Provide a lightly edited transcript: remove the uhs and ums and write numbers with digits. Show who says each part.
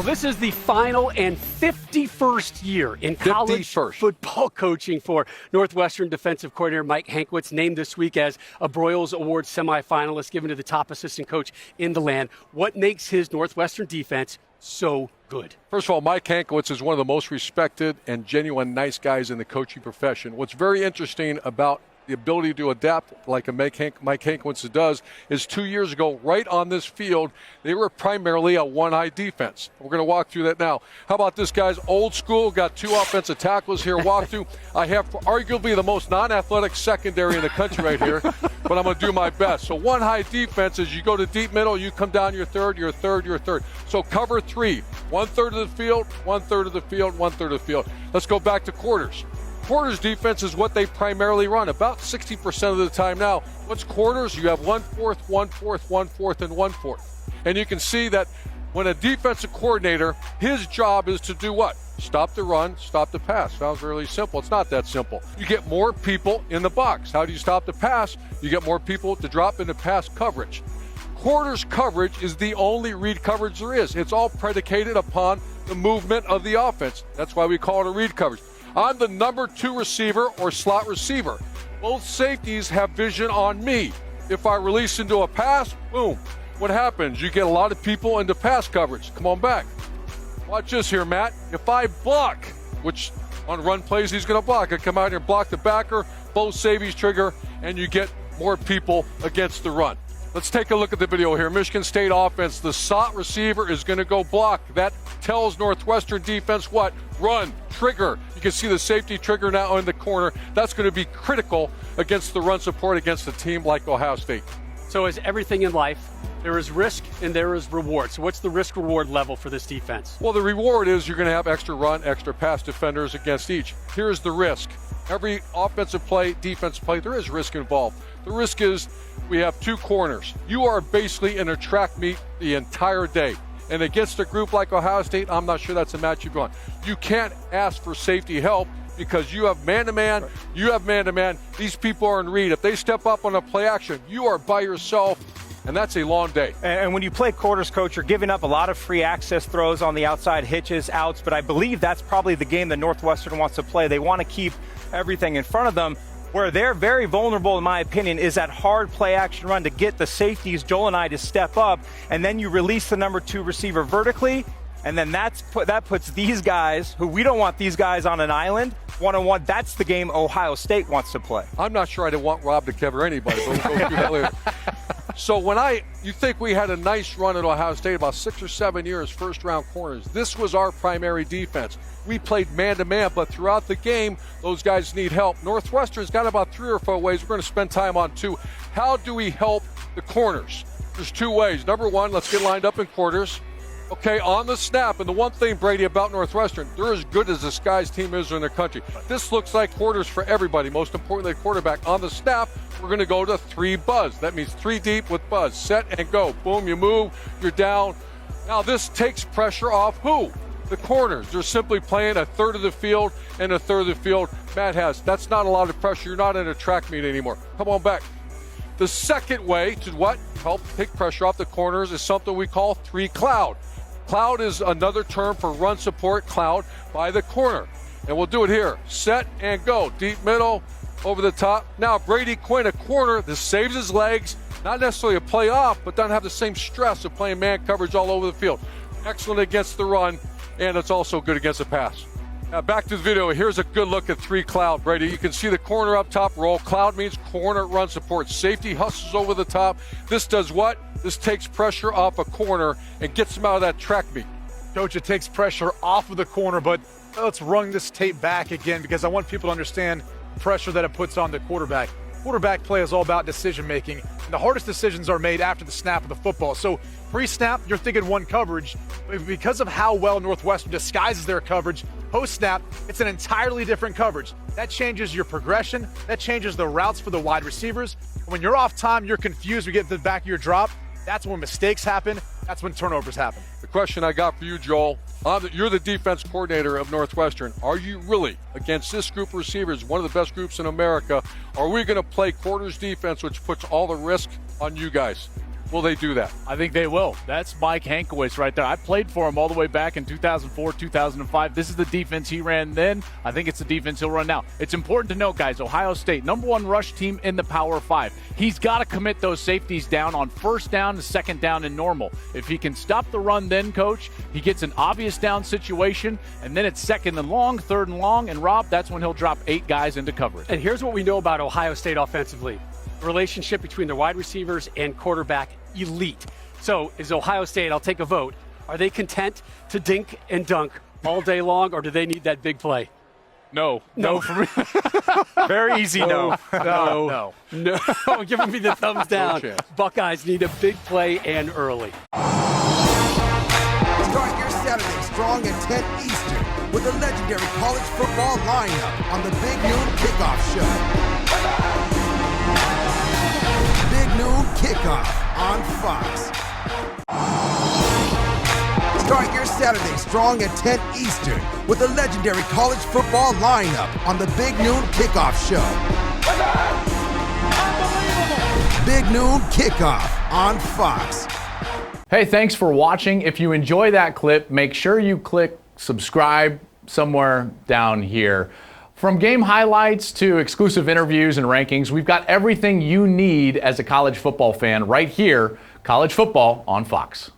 Speaker 1: Well, this is the final and 51st year in college football coaching for Northwestern defensive coordinator Mike Hankwitz, named this week as a Broyles Award semifinalist, given to the top assistant coach in the land. What makes his Northwestern defense so good?
Speaker 2: First of all, Mike Hankwitz is one of the most respected and genuine nice guys in the coaching profession. What's very interesting about the ability to adapt like Mike Hankwitz does is 2 years ago, right on this field, they were primarily a one-high defense. We're going to walk through that now. How about this, guys? Old school, got two offensive tackles here, walk through. I have arguably the most non-athletic secondary in the country right here, but I'm going to do my best. So one high defense is you go to deep middle, you come down your third, your third, your third. So cover three, 1/3 of the field, 1/3 of the field, 1/3 of the field. Let's go back to quarters. Quarters defense is what they primarily run about 60% of the time now. What's quarters? You have 1/4, 1/4, 1/4, and 1/4. And you can see that when a defensive coordinator, his job is to do what? Stop the run, stop the pass. Sounds really simple. It's not that simple. You get more people in the box. How do you stop the pass? You get more people to drop into pass coverage. Quarters coverage is the only read coverage there is. It's all predicated upon the movement of the offense. That's why we call it a read coverage. I'm the number 2 receiver or slot receiver. Both safeties have vision on me. If I release into a pass, boom. What happens? You get a lot of people into pass coverage. Come on back. Watch this here, Matt. If I block, which on run plays he's going to block, I come out here and block the backer, both safeties trigger, and you get more people against the run. Let's take a look at the video here. Michigan State offense, the slot receiver is going to go block. That tells Northwestern defense what? Run, trigger. You can see the safety trigger now in the corner. That's going to be critical against the run support against a team like Ohio State.
Speaker 1: So as everything in life, there is risk and there is reward. So what's the risk-reward level for this defense?
Speaker 2: Well, the reward is you're going to have extra run, extra pass defenders against each. Here's the risk. Every offensive play, defensive play, there is risk involved. The risk is we have 2 corners. You are basically in a track meet the entire day. And against a group like Ohio State, I'm not sure that's a match you've gone. You can't ask for safety help because you have man-to-man, you have man-to-man. These people are in read. If they step up on a play action, you are by yourself, and that's a long day.
Speaker 3: And when you play quarters, coach, you're giving up a lot of free access throws on the outside, hitches, outs, but I believe that's probably the game that Northwestern wants to play. They want to keep everything in front of them. Where they're very vulnerable, in my opinion, is that hard play action run to get the safeties, Joel and I, to step up, and then you release the number 2 receiver vertically, and then that puts these guys, who we don't want these guys on an island, one-on-one. That's the game Ohio State wants to play.
Speaker 2: I'm not sure I didn't want Rob to cover anybody, but we'll go through that later. So you think we had a nice run at Ohio State, about 6 or 7 years, first-round corners. This was our primary defense. We played man-to-man, but throughout the game, those guys need help. Northwestern's got about 3 or 4 ways. We're going to spend time on 2. How do we help the corners? There's 2 ways. Number 1, let's get lined up in quarters. Okay, on the snap, and the one thing, Brady, about Northwestern, they're as good as the Skies team is in their country. This looks like quarters for everybody, most importantly, the quarterback. On the snap, we're going to go to 3 buzz. That means 3 deep with buzz. Set and go. Boom, you move, you're down. Now, this takes pressure off who? The corners. They're simply playing 1/3 of the field and 1/3 of the field. Matt has. That's not a lot of pressure. You're not in a track meet anymore. Come on back. The second way to what? Help take pressure off the corners is something we call 3 cloud. Cloud is another term for run support, cloud by the corner. And we'll do it here. Set and go. Deep middle, over the top. Now Brady Quinn, a corner. This saves his legs. Not necessarily a play off, but doesn't have the same stress of playing man coverage all over the field. Excellent against the run, and it's also good against the pass. Now back to the video. Here's a good look at 3 cloud, Brady. You can see the corner up top roll. Cloud means corner run support. Safety hustles over the top. This does what? This takes pressure off a corner and gets him out of that track meet.
Speaker 4: Coach, it takes pressure off of the corner, but let's run this tape back again because I want people to understand the pressure that it puts on the quarterback. Quarterback play is all about decision making, and the hardest decisions are made after the snap of the football. So pre-snap, you're thinking one coverage. But because of how well Northwestern disguises their coverage, post-snap, it's an entirely different coverage. That changes your progression. That changes the routes for the wide receivers. When you're off time, you're confused, you get to the back of your drop. That's when mistakes happen. That's when turnovers happen.
Speaker 2: The question I got for you, Joel, you're the defense coordinator of Northwestern. Are you really, against this group of receivers, one of the best groups in America, are we going to play quarters defense, which puts all the risk on you guys? Will they do that?
Speaker 5: I think they will. That's Mike Hankwitz right there. I played for him all the way back in 2004, 2005. This is the defense he ran then. I think it's the defense he'll run now. It's important to note, guys, Ohio State, #1 rush team in the Power 5. He's got to commit those safeties down on first down and second down and normal. If he can stop the run then, Coach, he gets an obvious down situation, and then it's second and long, third and long, and Rob, that's when he'll drop 8 guys into coverage.
Speaker 1: And here's what we know about Ohio State offensively. The relationship between their wide receivers and quarterback, elite. So is Ohio State, I'll take a vote, are they content to dink and dunk all day long, or do they need that big play?
Speaker 5: No for me.
Speaker 3: Very easy, no.
Speaker 1: No. Giving me the thumbs down.
Speaker 2: chance.
Speaker 1: Buckeyes need a big play and early.
Speaker 6: Start your Saturday strong at 10 Eastern with a legendary college football lineup on the Big Noon Kickoff Show. Big Noon Kickoff on Fox. Start your Saturday strong at 10 Eastern with a legendary college football lineup on the Big Noon Kickoff Show. Big Noon Kickoff on Fox.
Speaker 7: Hey, thanks for watching. If you enjoy that clip, make sure you click subscribe somewhere down here. From game highlights to exclusive interviews and rankings, we've got everything you need as a college football fan right here, College Football on Fox.